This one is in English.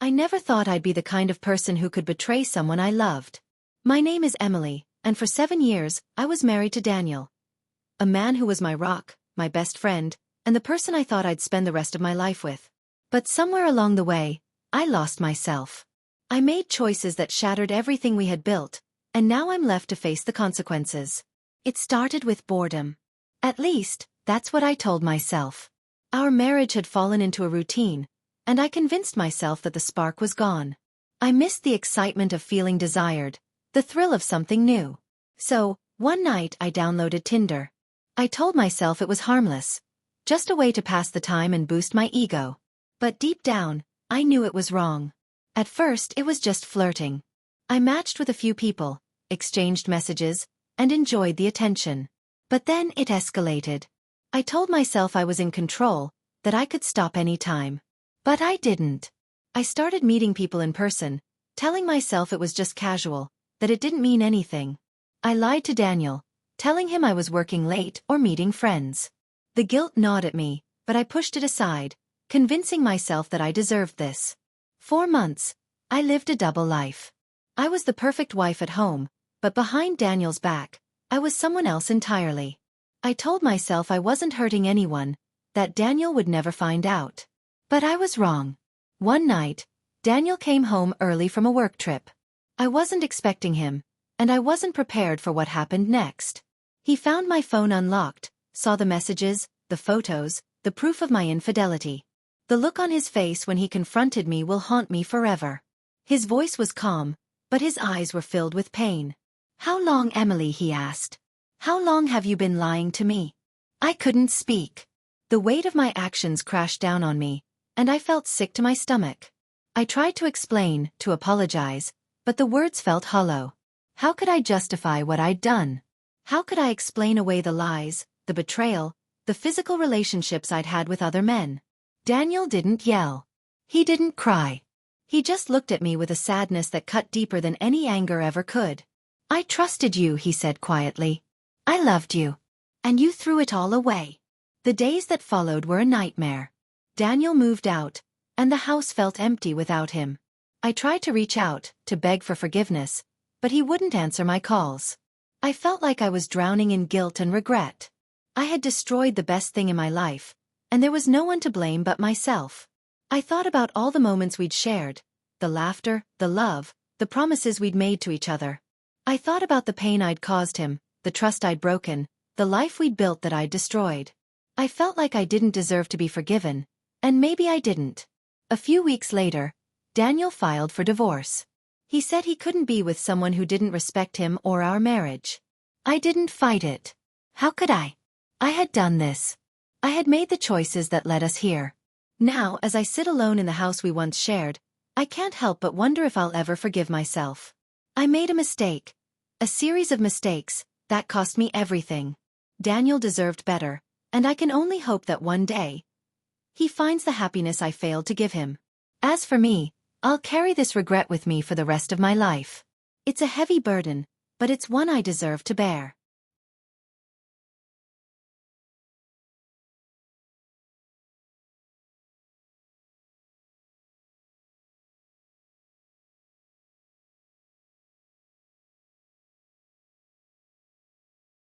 I never thought I'd be the kind of person who could betray someone I loved. My name is Emily, and for 7 years, I was married to Daniel. A man who was my rock, my best friend, and the person I thought I'd spend the rest of my life with. But somewhere along the way, I lost myself. I made choices that shattered everything we had built, and now I'm left to face the consequences. It started with boredom. At least, that's what I told myself. Our marriage had fallen into a routine, and I convinced myself that the spark was gone. I missed the excitement of feeling desired, the thrill of something new. So, one night I downloaded Tinder. I told myself it was harmless, just a way to pass the time and boost my ego. But deep down, I knew it was wrong. At first it was just flirting. I matched with a few people, exchanged messages, and enjoyed the attention. But then it escalated. I told myself I was in control, that I could stop any time. But I didn't. I started meeting people in person, telling myself it was just casual, that it didn't mean anything. I lied to Daniel, telling him I was working late or meeting friends. The guilt gnawed at me, but I pushed it aside, convincing myself that I deserved this. 4 months, I lived a double life. I was the perfect wife at home, but behind Daniel's back, I was someone else entirely. I told myself I wasn't hurting anyone, that Daniel would never find out. But I was wrong. One night, Daniel came home early from a work trip. I wasn't expecting him, and I wasn't prepared for what happened next. He found my phone unlocked, saw the messages, the photos, the proof of my infidelity. The look on his face when he confronted me will haunt me forever. His voice was calm, but his eyes were filled with pain. "How long, Emily?" he asked. "How long have you been lying to me?" I couldn't speak. The weight of my actions crashed down on me, and I felt sick to my stomach. I tried to explain, to apologize, but the words felt hollow. How could I justify what I'd done? How could I explain away the lies, the betrayal, the physical relationships I'd had with other men? Daniel didn't yell. He didn't cry. He just looked at me with a sadness that cut deeper than any anger ever could. "I trusted you," he said quietly. "I loved you. And you threw it all away." The days that followed were a nightmare. Daniel moved out, and the house felt empty without him. I tried to reach out, to beg for forgiveness, but he wouldn't answer my calls. I felt like I was drowning in guilt and regret. I had destroyed the best thing in my life, and there was no one to blame but myself. I thought about all the moments we'd shared, the laughter, the love, the promises we'd made to each other. I thought about the pain I'd caused him, the trust I'd broken, the life we'd built that I'd destroyed. I felt like I didn't deserve to be forgiven, and maybe I didn't. A few weeks later, Daniel filed for divorce. He said he couldn't be with someone who didn't respect him or our marriage. I didn't fight it. How could I? I had done this. I had made the choices that led us here. Now, as I sit alone in the house we once shared, I can't help but wonder if I'll ever forgive myself. I made a mistake. A series of mistakes that cost me everything. Daniel deserved better, and I can only hope that one day he finds the happiness I failed to give him. As for me, I'll carry this regret with me for the rest of my life. It's a heavy burden, but it's one I deserve to bear.